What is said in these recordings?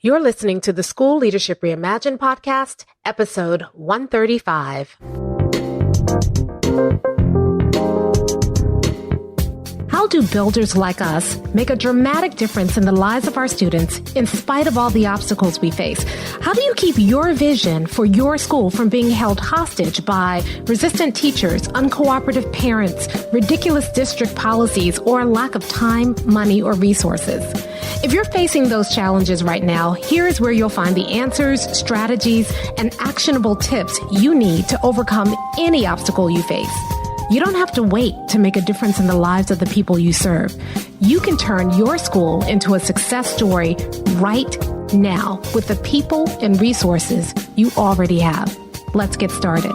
You're listening to the School Leadership Reimagined podcast, episode 135. How do builders like us make a dramatic difference in the lives of our students in spite of all the obstacles we face? How do you keep your vision for your school from being held hostage by resistant teachers, uncooperative parents, ridiculous district policies, or lack of time, money, or resources? If you're facing those challenges right now, here's where you'll find the answers, strategies, and actionable tips you need to overcome any obstacle you face. You don't have to wait to make a difference in the lives of the people you serve. You can turn your school into a success story right now with the people and resources you already have. Let's get started.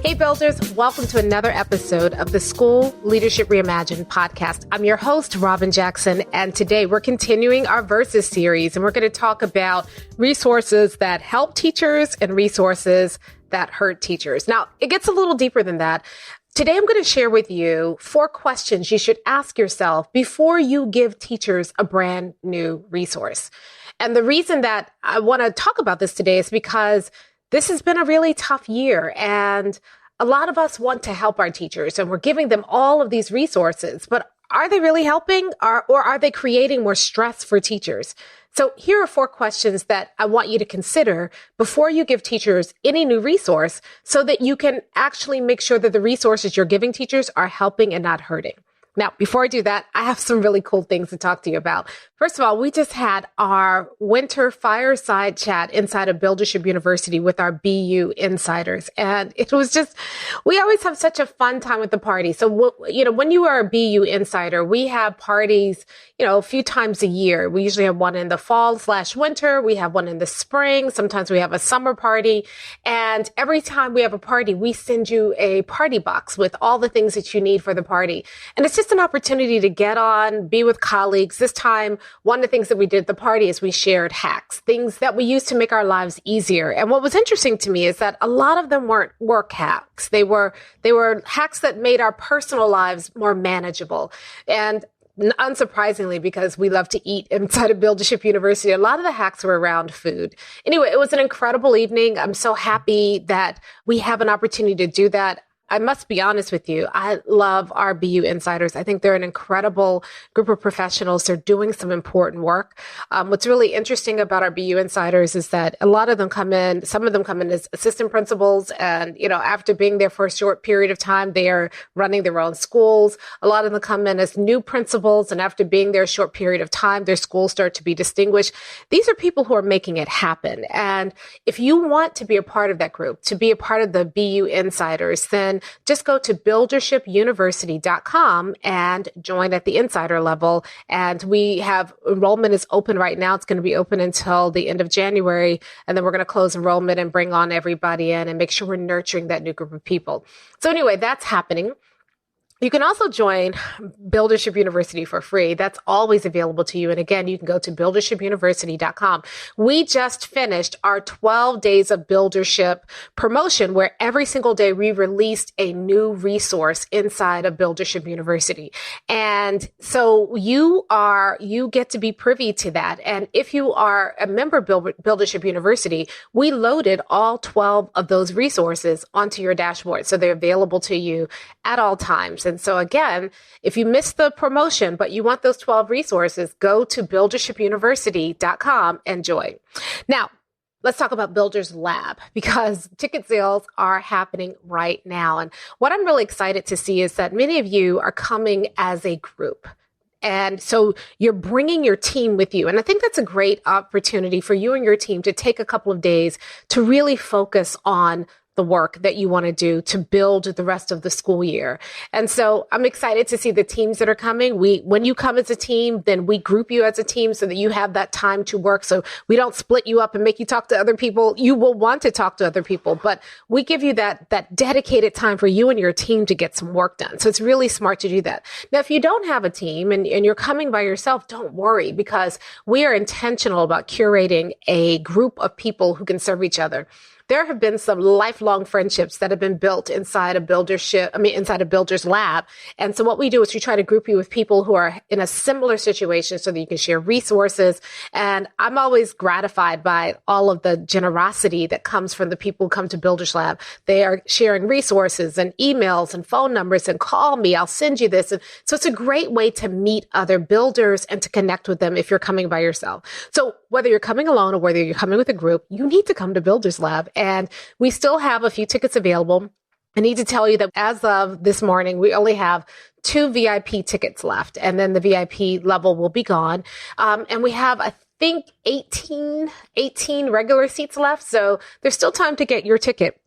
Hey Builders, welcome to another episode of the School Leadership Reimagined podcast. I'm your host, Robin Jackson, and today we're continuing our Versus series, and we're going to talk about resources that help teachers and resources that hurt teachers. Now, it gets a little deeper than that. Today, I'm going to share with you 4 questions you should ask yourself before you give teachers a brand new resource. And the reason that I want to talk about this today is because this has been a really tough year, and a lot of us want to help our teachers, and we're giving them all of these resources, but are they really helping, or are they creating more stress for teachers? So here are 4 questions that I want you to consider before you give teachers any new resource so that you can actually make sure that the resources you're giving teachers are helping and not hurting. Now, before I do that, I have some really cool things to talk to you about. First of all, we just had our winter fireside chat inside of Buildership University with our BU insiders. And it was just, we always have such a fun time at the party. So, when you are a BU insider, we have parties, a few times a year. We usually have one in the fall/winter. We have one in the spring. Sometimes we have a summer party. And every time we have a party, we send you a party box with all the things that you need for the party. And it's just an opportunity to get on, be with colleagues. This time, one of the things that we did at the party is we shared hacks, things that we use to make our lives easier. And what was interesting to me is that a lot of them weren't work hacks. They were hacks that made our personal lives more manageable. And unsurprisingly, because we love to eat inside of Buildership University, a lot of the hacks were around food. Anyway, it was an incredible evening. I'm so happy that we have an opportunity to do that. I must be honest with you. I love our BU insiders. I think they're an incredible group of professionals. They're doing some important work. What's really interesting about our BU insiders is that a lot of them come in, some of them come in as assistant principals. And, after being there for a short period of time, they are running their own schools. A lot of them come in as new principals. And after being there a short period of time, their schools start to be distinguished. These are people who are making it happen. And if you want to be a part of that group, to be a part of the BU insiders, then just go to buildershipuniversity.com and join at the insider level. And we have enrollment is open right now. It's going to be open until the end of January. And then we're going to close enrollment and bring on everybody in and make sure we're nurturing that new group of people. So anyway, that's happening. You can also join Buildership University for free. That's always available to you. And again, you can go to buildershipuniversity.com. We just finished our 12 days of Buildership promotion, where every single day we released a new resource inside of Buildership University. And so you get to be privy to that. And if you are a member of Buildership University, we loaded all 12 of those resources onto your dashboard. So they're available to you at all times. And so again, if you missed the promotion, but you want those 12 resources, go to buildershipuniversity.com and join. Now, let's talk about Builders Lab, because ticket sales are happening right now. And what I'm really excited to see is that many of you are coming as a group. And so you're bringing your team with you. And I think that's a great opportunity for you and your team to take a couple of days to really focus on the work that you want to do to build the rest of the school year. And so I'm excited to see the teams that are coming. When you come as a team, then we group you as a team so that you have that time to work. So we don't split you up and make you talk to other people. You will want to talk to other people, but we give you that dedicated time for you and your team to get some work done. So it's really smart to do that. Now, if you don't have a team and you're coming by yourself, don't worry, because we are intentional about curating a group of people who can serve each other. there have been some lifelong friendships that have been built inside a inside a Builder's Lab. And so what we do is we try to group you with people who are in a similar situation so that you can share resources. And I'm always gratified by all of the generosity that comes from the people who come to Builder's Lab. They are sharing resources and emails and phone numbers and call me, I'll send you this. And so it's a great way to meet other builders and to connect with them if you're coming by yourself. So whether you're coming alone or whether you're coming with a group, you need to come to Builder's Lab. And we still have a few tickets available. I need to tell you that as of this morning, we only have 2 VIP tickets left, and then the VIP level will be gone. And we have, I think, 18 regular seats left. So there's still time to get your ticket.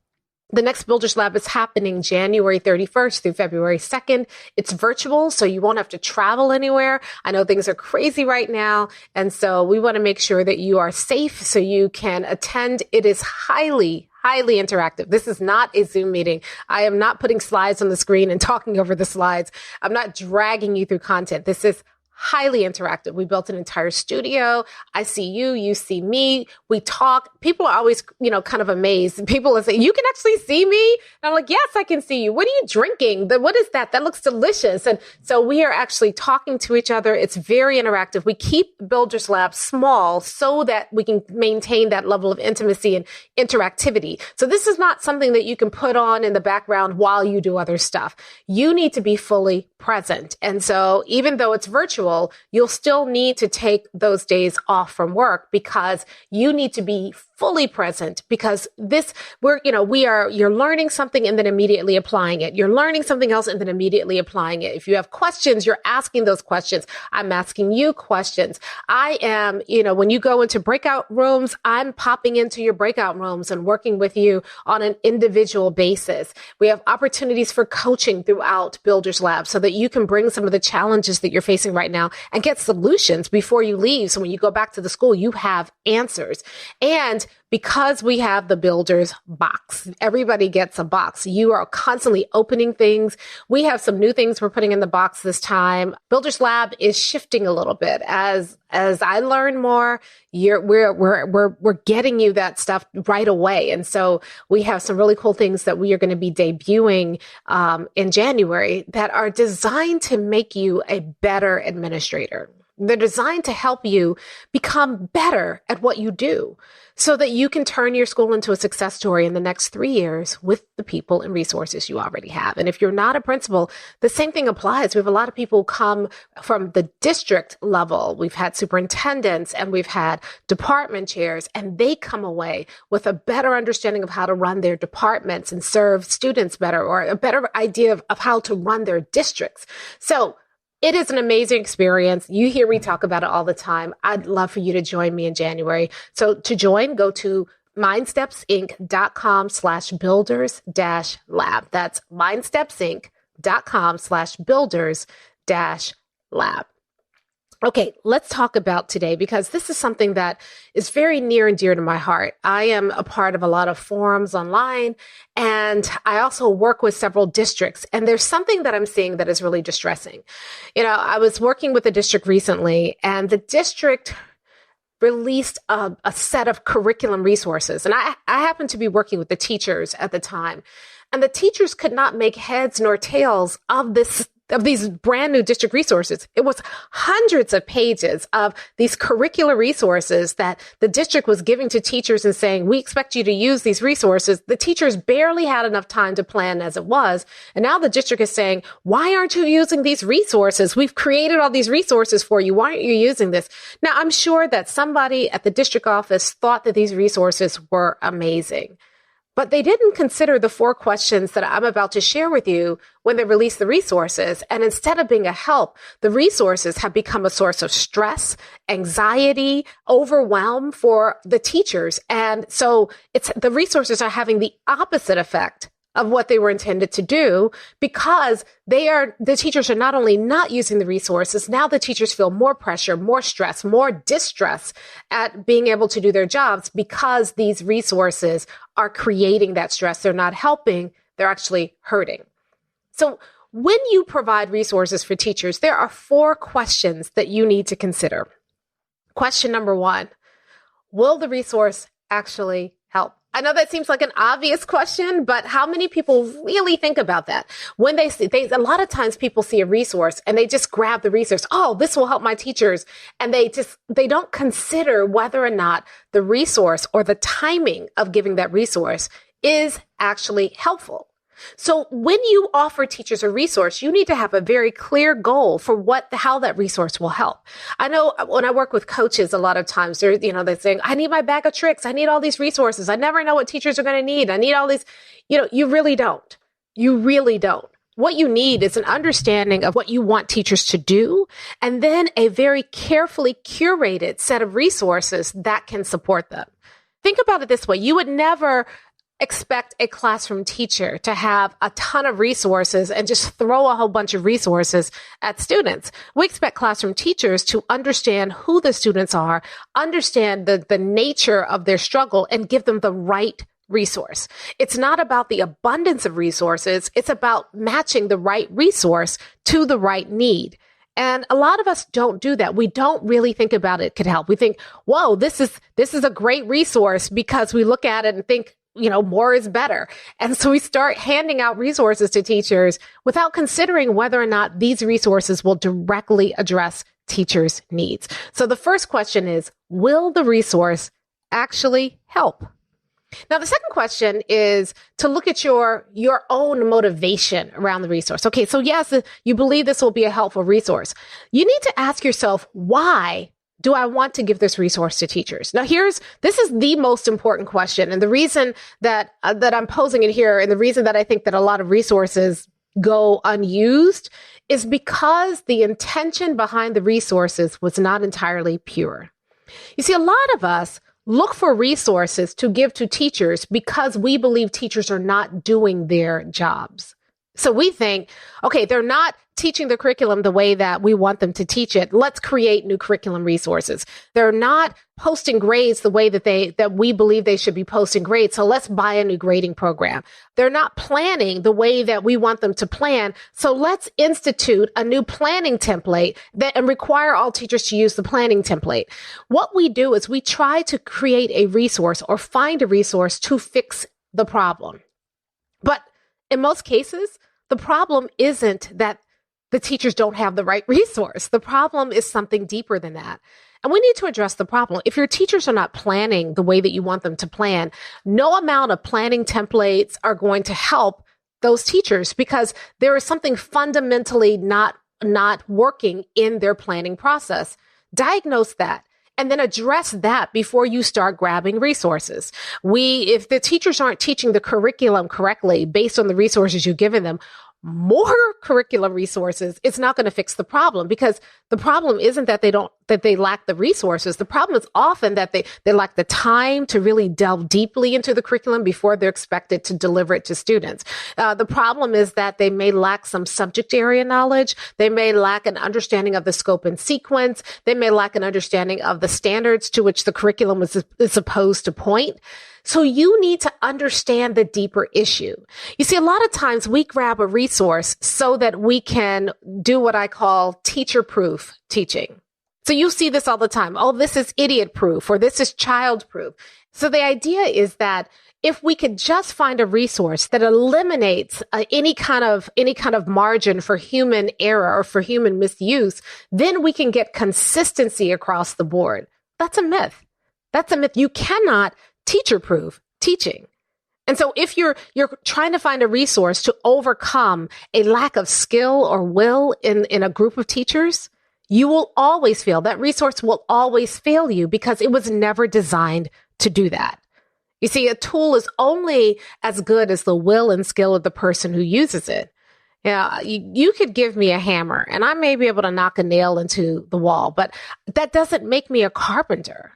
The next Builder's Lab is happening January 31st through February 2nd. It's virtual, so you won't have to travel anywhere. I know things are crazy right now, and so we want to make sure that you are safe so you can attend. It is highly interactive. This is not a Zoom meeting. I am not putting slides on the screen and talking over the slides. I'm not dragging you through content. This is highly interactive. We built an entire studio. I see you, you see me. We talk. People are always, kind of amazed. People will say, "You can actually see me?" And I'm like, "Yes, I can see you. What are you drinking? What is that? That looks delicious." And so we are actually talking to each other. It's very interactive. We keep Builder's Lab small so that we can maintain that level of intimacy and interactivity. So this is not something that you can put on in the background while you do other stuff. You need to be fully present. And so even though it's virtual, you'll still need to take those days off from work because you need to be fully present, because you're learning something and then immediately applying it. You're learning something else and then immediately applying it. If you have questions, you're asking those questions. I'm asking you questions. I am, when you go into breakout rooms, I'm popping into your breakout rooms and working with you on an individual basis. We have opportunities for coaching throughout Builder's Lab so that you can bring some of the challenges that you're facing right now and get solutions before you leave. So when you go back to the school, you have answers. And because we have the Builder's box, everybody gets a box. You are constantly opening things. We have some new things we're putting in the box this time. Builder's Lab is shifting a little bit. As I learn more, we're getting you that stuff right away. And so we have some really cool things that we are going to be debuting in January that are designed to make you a better administrator. They're designed to help you become better at what you do so that you can turn your school into a success story in the next 3 years with the people and resources you already have. And if you're not a principal, the same thing applies. We have a lot of people come from the district level. We've had superintendents and we've had department chairs, and they come away with a better understanding of how to run their departments and serve students better, or a better idea of how to run their districts. So it is an amazing experience. You hear me talk about it all the time. I'd love for you to join me in January. So to join, go to mindstepsinc.com/builders-lab. That's mindstepsinc.com/builders-lab. Okay, let's talk about today, because this is something that is very near and dear to my heart. I am a part of a lot of forums online, and I also work with several districts. And there's something that I'm seeing that is really distressing. I was working with a district recently, and the district released a set of curriculum resources. And I happened to be working with the teachers at the time. And the teachers could not make heads nor tails of these brand new district resources. It was hundreds of pages of these curricular resources that the district was giving to teachers and saying, "We expect you to use these resources." The teachers barely had enough time to plan as it was. And now the district is saying, "Why aren't you using these resources? We've created all these resources for you. Why aren't you using this?" Now, I'm sure that somebody at the district office thought that these resources were amazing. But they didn't consider the 4 questions that I'm about to share with you when they released the resources. And instead of being a help, the resources have become a source of stress, anxiety, overwhelm for the teachers. And so the resources are having the opposite effect of what they were intended to do, because the teachers are not only not using the resources, now the teachers feel more pressure, more stress, more distress at being able to do their jobs because these resources are creating that stress. They're not helping, they're actually hurting. So when you provide resources for teachers, there are 4 questions that you need to consider. Question number 1, will the resource actually help? I know that seems like an obvious question, but how many people really think about that? When they see, a lot of times people see a resource and they just grab the resource. Oh, this will help my teachers. And they don't consider whether or not the resource or the timing of giving that resource is actually helpful. So when you offer teachers a resource, you need to have a very clear goal for how that resource will help. I know when I work with coaches, a lot of times they're saying, I need my bag of tricks. I need all these resources. I never know what teachers are going to need. I need all these, you really don't. You really don't. What you need is an understanding of what you want teachers to do, and then a very carefully curated set of resources that can support them. Think about it this way. You would never expect a classroom teacher to have a ton of resources and just throw a whole bunch of resources at students. We expect classroom teachers to understand who the students are, understand the nature of their struggle, and give them the right resource. It's not about the abundance of resources. It's about matching the right resource to the right need. And a lot of us don't do that. We don't really think about it could help. We think, whoa, this is a great resource, because we look at it and think, more is better. And so we start handing out resources to teachers without considering whether or not these resources will directly address teachers' needs. So the first question is, will the resource actually help? Now, the second question is to look at your own motivation around the resource. Okay, so yes, you believe this will be a helpful resource. You need to ask yourself, why do I want to give this resource to teachers? Now, this is the most important question. And the reason that I'm posing it here, and the reason that I think that a lot of resources go unused, is because the intention behind the resources was not entirely pure. You see, a lot of us look for resources to give to teachers because we believe teachers are not doing their jobs. So we think, okay, they're not teaching the curriculum the way that we want them to teach it. Let's create new curriculum resources. They're not posting grades the way that we believe they should be posting grades. So let's buy a new grading program. They're not planning the way that we want them to plan. So let's institute a new planning template and require all teachers to use the planning template. What we do is we try to create a resource or find a resource to fix the problem. But in most cases, the problem isn't that the teachers don't have the right resource. The problem is something deeper than that. And we need to address the problem. If your teachers are not planning the way that you want them to plan, no amount of planning templates are going to help those teachers, because there is something fundamentally not working in their planning process. Diagnose that, and then address that before you start grabbing resources. If the teachers aren't teaching the curriculum correctly based on the resources you've given them, more curriculum resources, it's not going to fix the problem, because the problem isn't that they lack the resources. The problem is often that they lack the time to really delve deeply into the curriculum before they're expected to deliver it to students. The problem is that they may lack some subject area knowledge. They may lack an understanding of the scope and sequence. They may lack an understanding of the standards to which the curriculum is supposed to point. So you need to understand the deeper issue. You see, a lot of times we grab a resource so that we can do what I call teacher-proof teaching. So you see this all the time. Oh, this is idiot-proof, or this is child-proof. So the idea is that if we could just find a resource that eliminates any kind of margin for human error or for human misuse, then we can get consistency across the board. That's a myth. That's a myth. You cannot teacher-proof teaching. And so if you're trying to find a resource to overcome a lack of skill or will in a group of teachers, you will always fail. That resource will always fail you because it was never designed to do that. You see, a tool is only as good as the will and skill of the person who uses it. Yeah, you could give me a hammer and I may be able to knock a nail into the wall, but that doesn't make me a carpenter.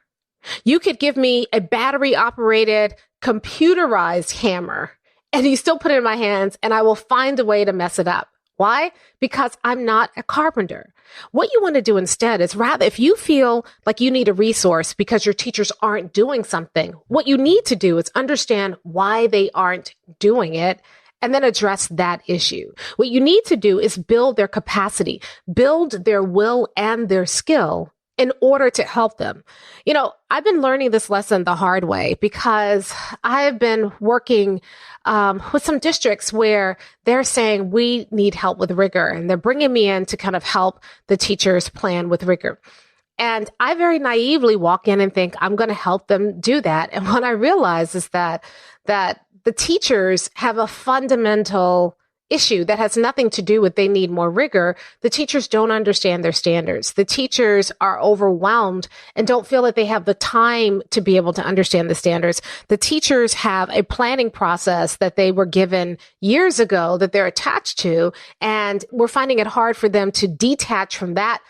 You could give me a battery-operated, computerized hammer, and you still put it in my hands, and I will find a way to mess it up. Why? Because I'm not a carpenter. What you want to do instead is, rather, if you feel like you need a resource because your teachers aren't doing something, what you need to do is understand why they aren't doing it, and then address that issue. What you need to do is build their capacity, build their will and their skill, in order to help them. I've been learning this lesson the hard way because I have been working with some districts where they're saying we need help with rigor, and they're bringing me in to kind of help the teachers plan with rigor. And I very naively walk in and think I'm going to help them do that. And what I realize is that the teachers have a fundamental issue that has nothing to do with they need more rigor. The teachers don't understand their standards. The teachers are overwhelmed and don't feel that they have the time to be able to understand the standards. The teachers have a planning process that they were given years ago that they're attached to, and we're finding it hard for them to detach from that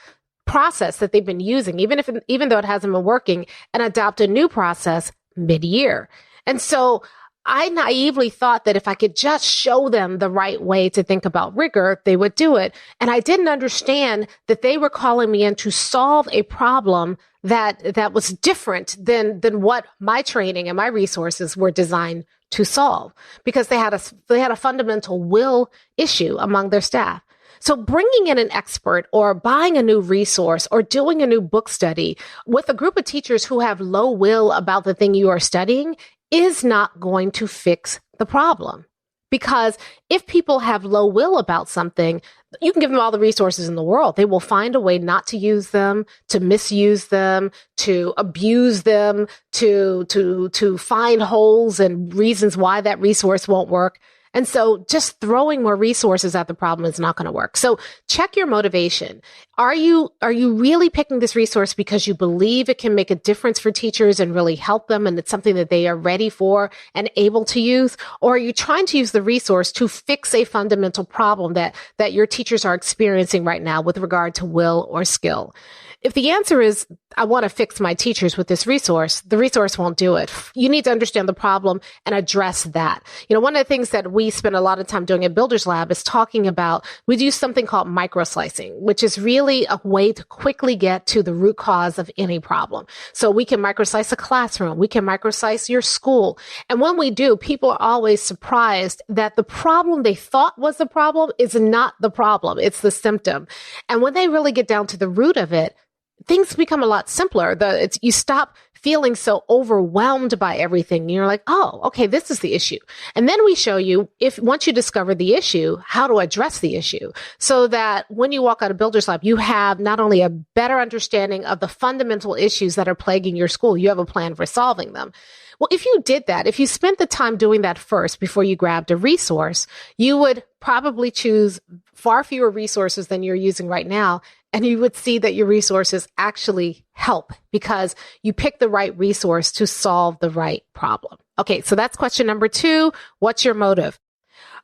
process that they've been using, even though it hasn't been working, and adopt a new process mid-year. And so I naively thought that if I could just show them the right way to think about rigor, they would do it. And I didn't understand that they were calling me in to solve a problem that was different than what my training and my resources were designed to solve, because they had a fundamental will issue among their staff. So bringing in an expert or buying a new resource or doing a new book study with a group of teachers who have low will about the thing you are studying is not going to fix the problem. Because if people have low will about something, you can give them all the resources in the world. They will find a way not to use them, to misuse them, to abuse them, to find holes and reasons why that resource won't work. And so just throwing more resources at the problem is not going to work. So check your motivation. Are you really picking this resource because you believe it can make a difference for teachers and really help them, and it's something that they are ready for and able to use? Or are you trying to use the resource to fix a fundamental problem that your teachers are experiencing right now with regard to will or skill? If the answer is, I want to fix my teachers with this resource, the resource won't do it. You need to understand the problem and address that. One of the things that we spend a lot of time doing at Builders Lab is talking about, we do something called microslicing, which is really a way to quickly get to the root cause of any problem. So we can microslice a classroom. We can microslice your school. And when we do, people are always surprised that the problem they thought was the problem is not the problem. It's the symptom. And when they really get down to the root of it, things become a lot simpler. You stop feeling so overwhelmed by everything. You're like, oh, okay, this is the issue. And then we show you, once you discover the issue, how to address the issue, so that when you walk out of Builders Lab, you have not only a better understanding of the fundamental issues that are plaguing your school, you have a plan for solving them. Well, if you did that, if you spent the time doing that first before you grabbed a resource, you would probably choose far fewer resources than you're using right now. And you would see that your resources actually help because you pick the right resource to solve the right problem. Okay, so that's question number 2. What's your motive?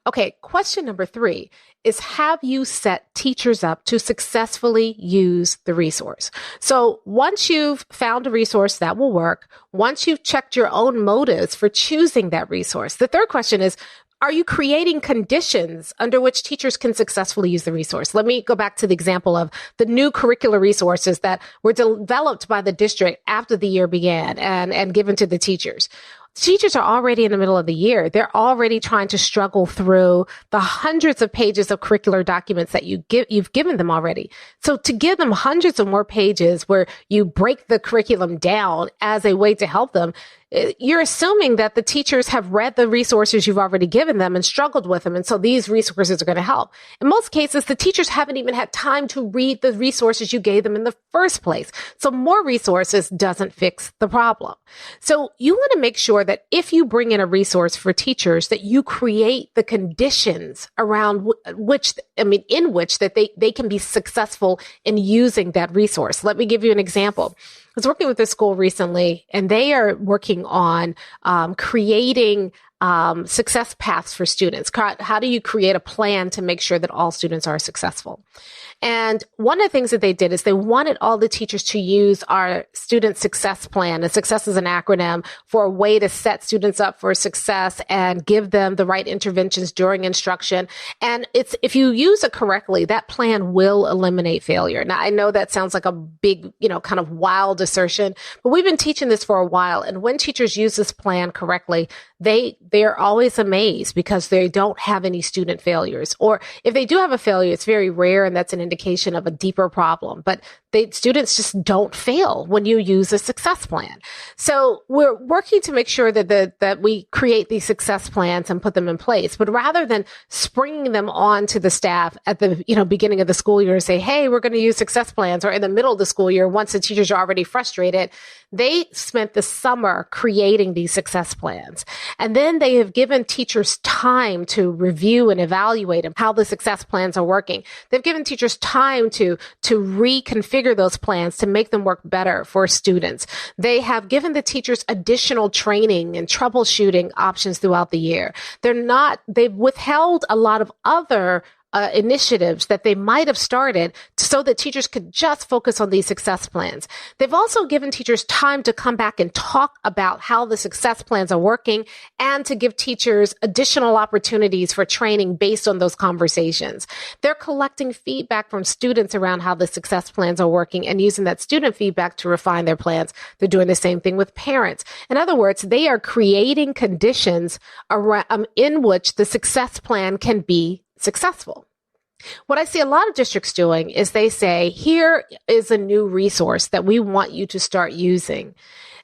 Okay, question number 3 is, have you set teachers up to successfully use the resource? So once you've found a resource that will work, once you've checked your own motives for choosing that resource, the third question is, are you creating conditions under which teachers can successfully use the resource? Let me go back to the example of the new curricular resources that were developed by the district after the year began and given to the teachers. Teachers are already in the middle of the year. They're already trying to struggle through the hundreds of pages of curricular documents that you've given them already. So to give them hundreds of more pages where you break the curriculum down as a way to help them, you're assuming that the teachers have read the resources you've already given them and struggled with them. And so these resources are going to help. In most cases, the teachers haven't even had time to read the resources you gave them in the first place. So more resources doesn't fix the problem. So you want to make sure that if you bring in a resource for teachers, that you create the conditions around in which that they can be successful in using that resource. Let me give you an example. I was working with a school recently, and they are working on creating success paths for students. How do you create a plan to make sure that all students are successful? And one of the things that they did is they wanted all the teachers to use our student success plan. And success is an acronym for a way to set students up for success and give them the right interventions during instruction. And if you use it correctly, that plan will eliminate failure. Now, I know that sounds like a big, kind of wild assertion, but we've been teaching this for a while. And when teachers use this plan correctly, they're always amazed because they don't have any student failures. Or if they do have a failure, it's very rare, and that's an indication of a deeper problem. But students just don't fail when you use a success plan. So we're working to make sure that we create these success plans and put them in place. But rather than springing them on to the staff at the beginning of the school year and say, hey, we're going to use success plans, or in the middle of the school year, once the teachers are already frustrated, they spent the summer creating these success plans. And then they have given teachers time to review and evaluate how the success plans are working. They've given teachers time to reconfigure those plans to make them work better for students. They have given the teachers additional training and troubleshooting options throughout the year. They've withheld a lot of other initiatives that they might have started so that teachers could just focus on these success plans. They've also given teachers time to come back and talk about how the success plans are working and to give teachers additional opportunities for training based on those conversations. They're collecting feedback from students around how the success plans are working and using that student feedback to refine their plans. They're doing the same thing with parents. In other words, they are creating conditions in which the success plan can be successful. What I see a lot of districts doing is they say, here is a new resource that we want you to start using.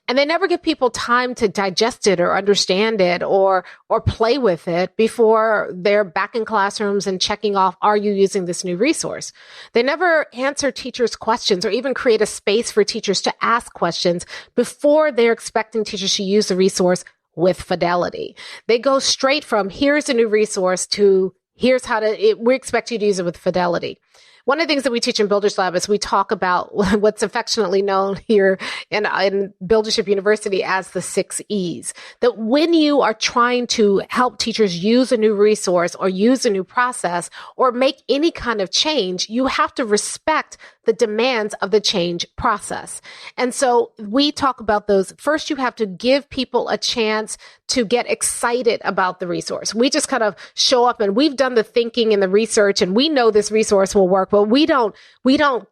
And they never give people time to digest it or understand it or play with it before they're back in classrooms and checking off, are you using this new resource? They never answer teachers' questions or even create a space for teachers to ask questions before they're expecting teachers to use the resource with fidelity. They go straight from, here's a new resource, to here's how we expect you to use it with fidelity. One of the things that we teach in Builders Lab is we talk about what's affectionately known here in Buildership University as the 6 E's. That when you are trying to help teachers use a new resource or use a new process or make any kind of change, you have to respect the demands of the change process. And so we talk about those. First, you have to give people a chance to get excited about the resource. We just kind of show up and we've done the thinking and the research and we know this resource will work, but we don't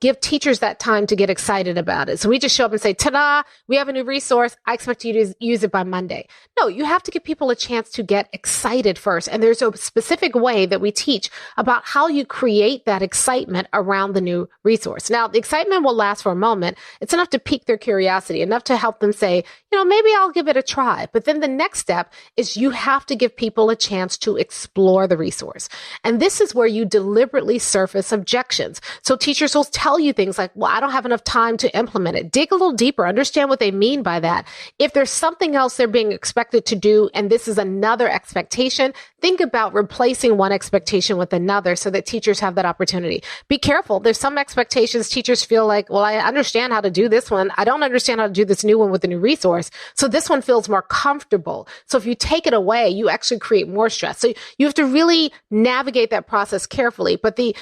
give teachers that time to get excited about it. So we just show up and say, ta-da, we have a new resource. I expect you to use it by Monday. No, you have to give people a chance to get excited first. And there's a specific way that we teach about how you create that excitement around the new resource. Now, the excitement will last for a moment. It's enough to pique their curiosity, enough to help them say, maybe I'll give it a try. But then the next step is you have to give people a chance to explore the resource. And this is where you deliberately surface objections. So teachers will tell you things like, well, I don't have enough time to implement it. Dig a little deeper, understand what they mean by that. If there's something else they're being expected to do, and this is another expectation, think about replacing one expectation with another so that teachers have that opportunity. Be careful. There's some expectations teachers feel like, well, I understand how to do this one. I don't understand how to do this new one with the new resource. So this one feels more comfortable. So if you take it away, you actually create more stress. So you have to really navigate that process carefully. But the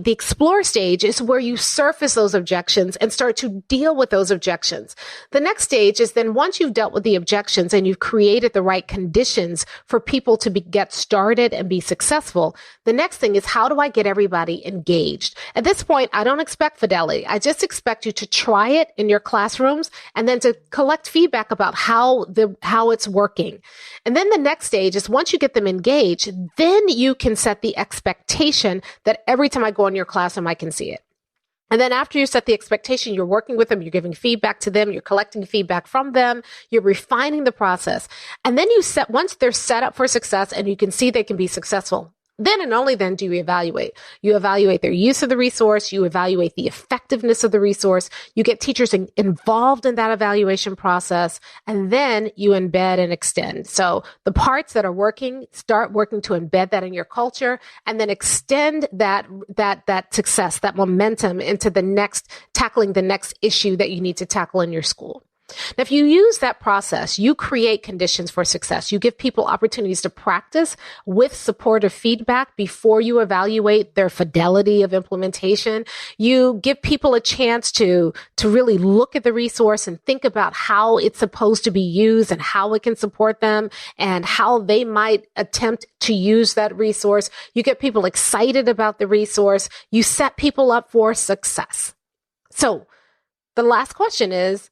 explore stage is where you surface those objections and start to deal with those objections. The next stage is then once you've dealt with the objections and you've created the right conditions for people to get started and be successful, the next thing is, how do I get everybody engaged? At this point, I don't expect fidelity. I just expect you to try it in your classrooms and then to collect feedback about how it's working. And then the next stage is once you get them engaged, then you can set the expectation that every time I go in your classroom, I can see it. And then after you set the expectation, you're working with them, you're giving feedback to them, you're collecting feedback from them, you're refining the process. And then once they're set up for success and you can see they can be successful, then and only then do you evaluate. You evaluate their use of the resource. You evaluate the effectiveness of the resource. You get teachers involved in that evaluation process, and then you embed and extend. So the parts that are working, start working to embed that in your culture, and then extend that success, that momentum into tackling the next issue that you need to tackle in your school. Now, if you use that process, you create conditions for success. You give people opportunities to practice with supportive feedback before you evaluate their fidelity of implementation. You give people a chance to really look at the resource and think about how it's supposed to be used and how it can support them and how they might attempt to use that resource. You get people excited about the resource. You set people up for success. So the last question is,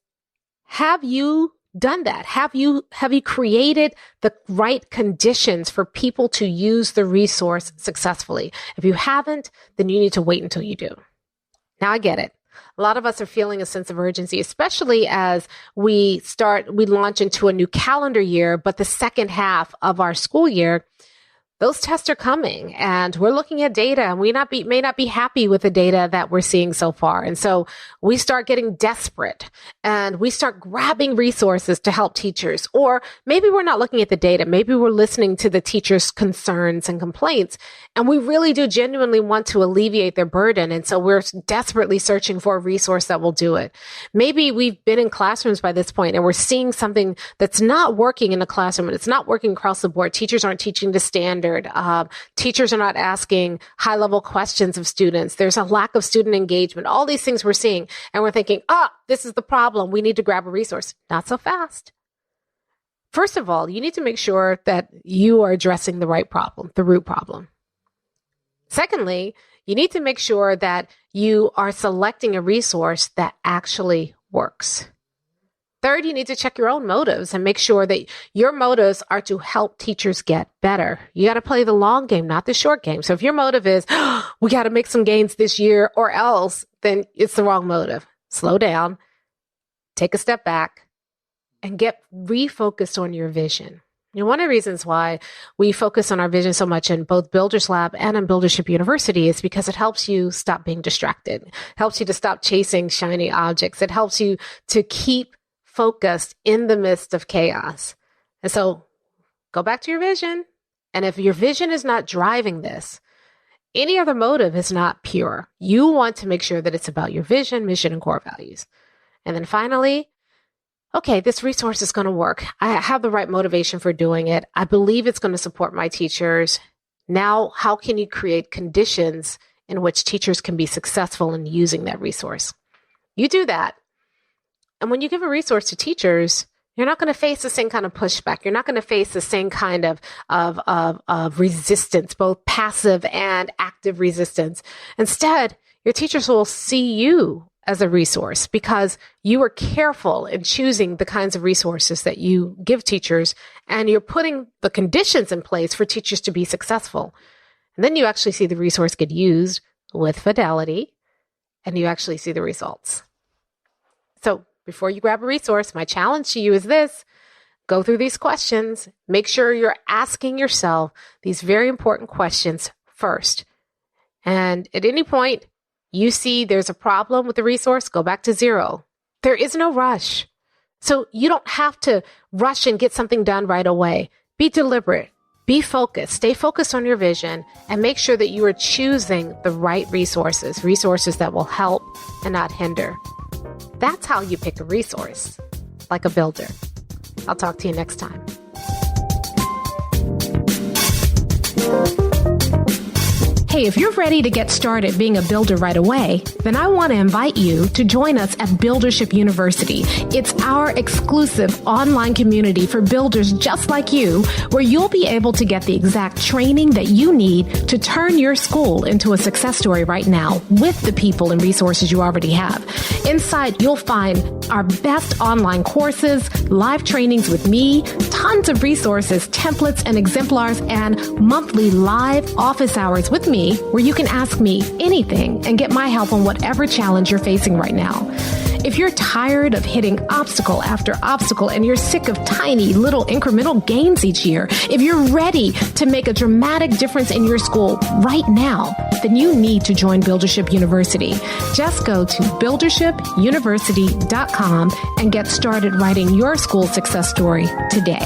have you done that? Have you created the right conditions for people to use the resource successfully? If you haven't, then you need to wait until you do. Now I get it. A lot of us are feeling a sense of urgency, especially as we launch into a new calendar year, but the second half of our school year, those tests are coming and we're looking at data and we may not be happy with the data that we're seeing so far. And so we start getting desperate and we start grabbing resources to help teachers. Or maybe we're not looking at the data. Maybe we're listening to the teachers' concerns and complaints. And we really do genuinely want to alleviate their burden. And so we're desperately searching for a resource that will do it. Maybe we've been in classrooms by this point and we're seeing something that's not working in a classroom and it's not working across the board. Teachers aren't teaching to standard. Teachers are not asking high-level questions of students. There's a lack of student engagement. All these things we're seeing, and we're thinking, this is the problem. We need to grab a resource. Not so fast. First of all, you need to make sure that you are addressing the right problem, the root problem. Secondly, you need to make sure that you are selecting a resource that actually works. Third, you need to check your own motives and make sure that your motives are to help teachers get better. You got to play the long game, not the short game. So if your motive is, we got to make some gains this year or else, then it's the wrong motive. Slow down, take a step back, and get refocused on your vision. One of the reasons why we focus on our vision so much in both Builders Lab and in Buildership University is because it helps you stop being distracted, it helps you to stop chasing shiny objects. It helps you to keep focused in the midst of chaos. And so go back to your vision. And if your vision is not driving this, any other motive is not pure. You want to make sure that it's about your vision, mission, and core values. And then finally, okay, this resource is going to work. I have the right motivation for doing it. I believe it's going to support my teachers. Now, how can you create conditions in which teachers can be successful in using that resource? You do that. And when you give a resource to teachers, you're not going to face the same kind of pushback. You're not going to face the same kind of resistance, both passive and active resistance. Instead, your teachers will see you as a resource because you are careful in choosing the kinds of resources that you give teachers, and you're putting the conditions in place for teachers to be successful. And then you actually see the resource get used with fidelity, and you actually see the results. So before you grab a resource, my challenge to you is this: go through these questions. Make sure you're asking yourself these very important questions first. And at any point you see there's a problem with the resource, go back to zero. There is no rush. So you don't have to rush and get something done right away. Be deliberate. Be focused. Stay focused on your vision and make sure that you are choosing the right resources that will help and not hinder. That's how you pick a resource, like a builder. I'll talk to you next time. Hey, if you're ready to get started being a builder right away, then I want to invite you to join us at Buildership University. It's our exclusive online community for builders just like you, where you'll be able to get the exact training that you need to turn your school into a success story right now with the people and resources you already have. Inside, you'll find our best online courses, live trainings with me, tons of resources, templates, and exemplars, and monthly live office hours with me, where you can ask me anything and get my help on whatever challenge you're facing right now. If you're tired of hitting obstacle after obstacle and you're sick of tiny little incremental gains each year, if you're ready to make a dramatic difference in your school right now, then you need to join Buildership University. Just go to buildershipuniversity.com and get started writing your school success story today.